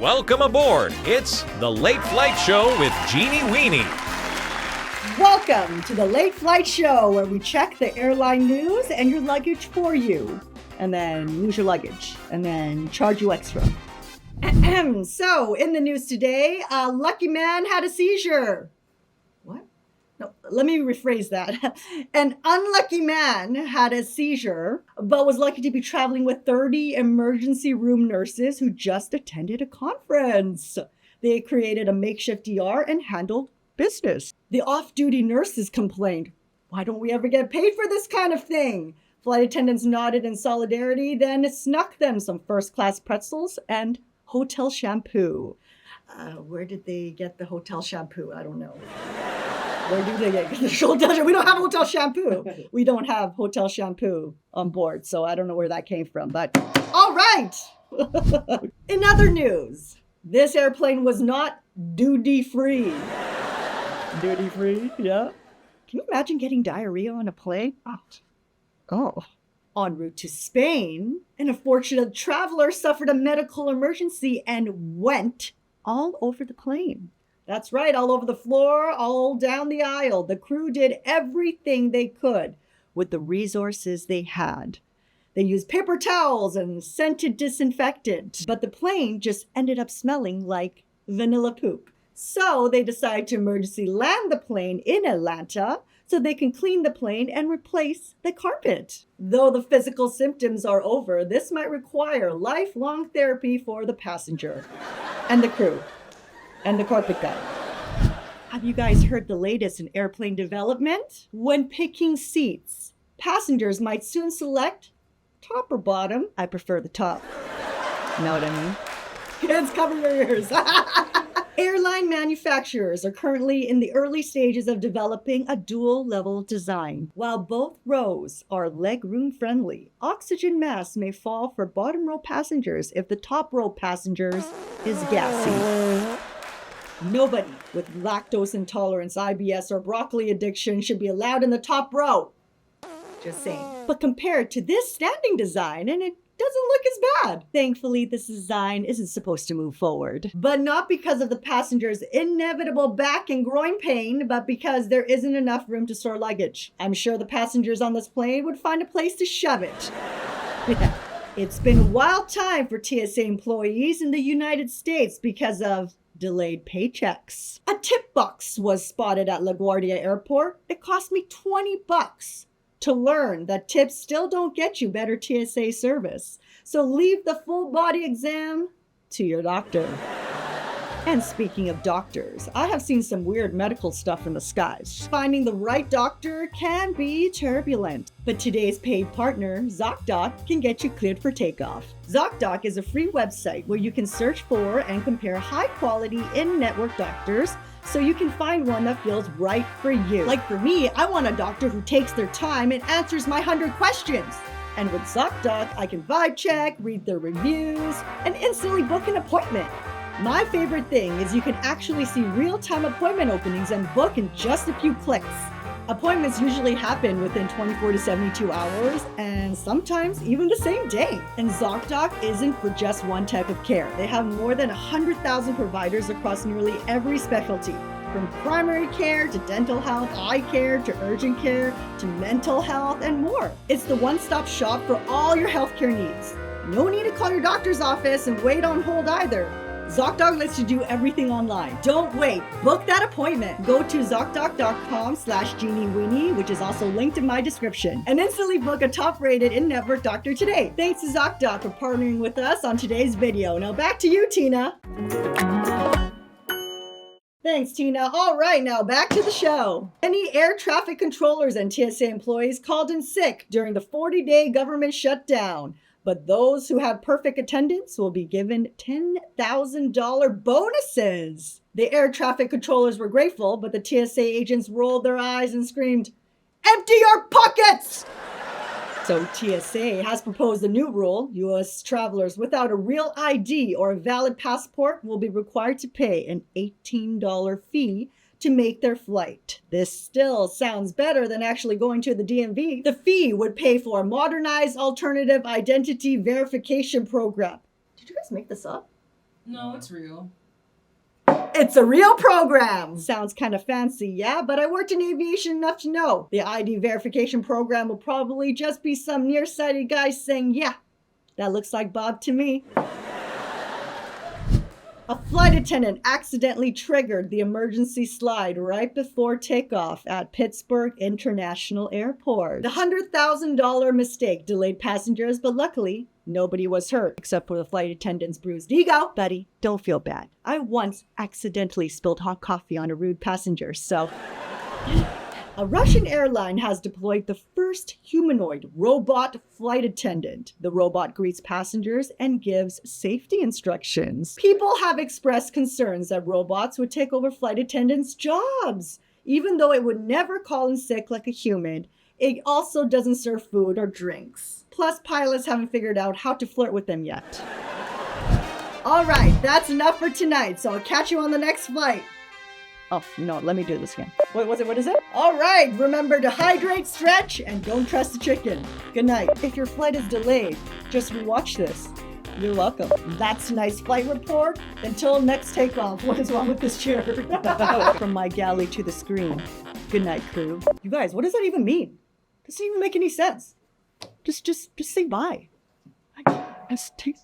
Welcome aboard. It's the Late Flight Show with Jeenie.Weenie. Welcome to the Late Flight Show, where we check the airline news and your luggage for you, and then lose your luggage, and then charge you extra. So, in the news today, a lucky man had a seizure. What? No, let me rephrase that. An unlucky man had a seizure, but was lucky to be traveling with 30 emergency room nurses who just attended a conference. They created a makeshift ER and handled business. The off-duty nurses complained, "Why don't we ever get paid for this kind of thing?" Flight attendants nodded in solidarity, then snuck them some first-class pretzels and hotel shampoo. Where did they get the hotel shampoo? I don't know. Where do they get the hotel shampoo? We don't have hotel shampoo. We don't have hotel shampoo on board, so I don't know where that came from, but all right. In other news, this airplane was not duty-free. Duty-free, yeah. Can you imagine getting diarrhea on a plane? Oh. En route to Spain, an unfortunate traveler suffered a medical emergency and went all over the plane. That's right, all over the floor, all down the aisle. The crew did everything they could with the resources they had. They used paper towels and scented disinfectant, but the plane just ended up smelling like vanilla poop. So they decided to emergency land the plane in Atlanta so they can clean the plane and replace the carpet. Though the physical symptoms are over, this might require lifelong therapy for the passenger and the crew and the carpet guy. Have you guys heard the latest in airplane development? When picking seats, passengers might soon select top or bottom. I prefer the top. You know what I mean? Kids, cover your ears. Airline manufacturers are currently in the early stages of developing a dual-level design. While both rows are legroom friendly, oxygen masks may fall for bottom row passengers if the top row passengers is gassy. Nobody with lactose intolerance, IBS, or broccoli addiction should be allowed in the top row. Just saying. But compared to this standing design, and it doesn't look as bad. Thankfully, this design isn't supposed to move forward. But not because of the passengers' inevitable back and groin pain, but because there isn't enough room to store luggage. I'm sure the passengers on this plane would find a place to shove it. It's been a wild time for TSA employees in the United States because of delayed paychecks. A tip box was spotted at LaGuardia Airport. It cost me $20 to learn that tips still don't get you better TSA service. So leave the full body exam to your doctor. And speaking of doctors, I have seen some weird medical stuff in the skies. Finding the right doctor can be turbulent, but today's paid partner, ZocDoc, can get you cleared for takeoff. ZocDoc is a free website where you can search for and compare high-quality in-network doctors so you can find one that feels right for you. Like for me, I want a doctor who takes their time and answers my 100 questions. And with ZocDoc, I can vibe check, read their reviews, and instantly book an appointment. My favorite thing is you can actually see real-time appointment openings and book in just a few clicks. Appointments usually happen within 24 to 72 hours, and sometimes even the same day. And ZocDoc isn't for just one type of care. They have more than 100,000 providers across nearly every specialty, from primary care to dental health, eye care to urgent care to mental health and more. It's the one-stop shop for all your healthcare needs. No need to call your doctor's office and wait on hold either. ZocDoc lets you do everything online. Don't wait. Book that appointment. Go to ZocDoc.com/Jeenie.Weenie, which is also linked in my description, and instantly book a top-rated in-network doctor today. Thanks to ZocDoc for partnering with us on today's video. Now back to you, Tina. Thanks, Tina. All right, now back to the show. Many air traffic controllers and TSA employees called in sick during the 40-day government shutdown. But those who have perfect attendance will be given $10,000 bonuses. The air traffic controllers were grateful, but the TSA agents rolled their eyes and screamed, "Empty your pockets!" So TSA has proposed a new rule. U.S. travelers without a real ID or a valid passport will be required to pay an $18 fee to make their flight. This still sounds better than actually going to the DMV. The fee would pay for a modernized alternative identity verification program. Did you guys make this up? No, it's real. It's a real program! Sounds kind of fancy, yeah? But I worked in aviation enough to know the ID verification program will probably just be some nearsighted guy saying, yeah, that looks like Bob to me. A flight attendant accidentally triggered the emergency slide right before takeoff at Pittsburgh International Airport. The $100,000 mistake delayed passengers, but luckily, nobody was hurt, except for the flight attendant's bruised ego. Buddy, don't feel bad. I once accidentally spilled hot coffee on a rude passenger, so... A Russian airline has deployed the first humanoid robot flight attendant. The robot greets passengers and gives safety instructions. People have expressed concerns that robots would take over flight attendants' jobs. Even though it would never call in sick like a human, it also doesn't serve food or drinks. Plus, pilots haven't figured out how to flirt with them yet. All right, that's enough for tonight, so I'll catch you on the next flight. Oh, no, let me do this again. What was it? What is it? All right, remember to hydrate, stretch, and don't trust the chicken. Good night. If your flight is delayed, just rewatch this. You're welcome. That's tonight's flight report. Until next takeoff. What is wrong with this chair? From my galley to the screen. Good night, crew. You guys, what does that even mean? Doesn't even make any sense. Just say bye. Just take